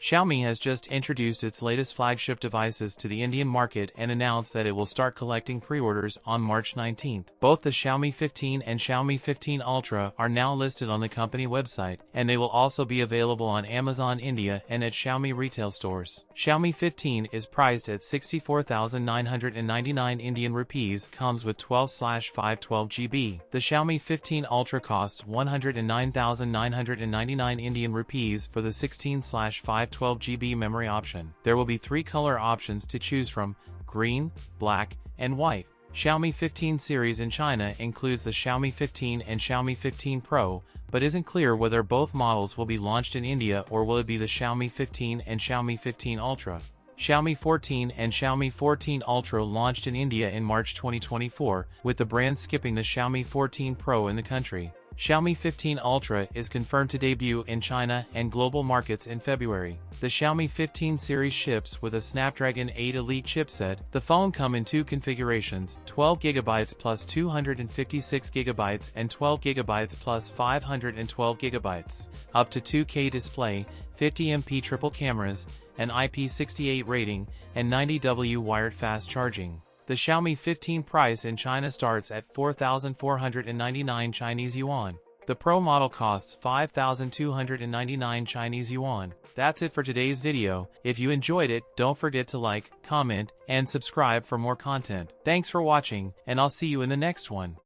Xiaomi has just introduced its latest flagship devices to the Indian market and announced that it will start collecting pre-orders on March 19th. Both the Xiaomi 15 and Xiaomi 15 Ultra are now listed on the company website, and they will also be available on Amazon India and at Xiaomi retail stores. Xiaomi 15 is priced at 64,999 Indian rupees, comes with 12/512 GB. The Xiaomi 15 Ultra costs 109,999 Indian rupees for the 16/512 GB memory option. There will be 3 color options to choose from: green, black, and white. Xiaomi 15 series in China includes the Xiaomi 15 and Xiaomi 15 Pro, but isn't clear whether both models will be launched in India or will it be the Xiaomi 15 and Xiaomi 15 Ultra. Xiaomi 14 and Xiaomi 14 Ultra launched in India in March 2024, with the brand skipping the Xiaomi 14 Pro in the country. Xiaomi 15 Ultra is confirmed to debut in China and global markets in February. The Xiaomi 15 series ships with a Snapdragon 8 Elite chipset. The phone comes in 2 configurations: 12GB plus 256GB and 12GB plus 512GB. Up to 2K display, 50MP triple cameras, an IP68 rating, and 90W wired fast charging. The Xiaomi 15 price in China starts at 4,499 Chinese yuan. The Pro model costs 5,299 Chinese yuan. That's it for today's video. If you enjoyed it, don't forget to like, comment, and subscribe for more content. Thanks for watching, and I'll see you in the next one.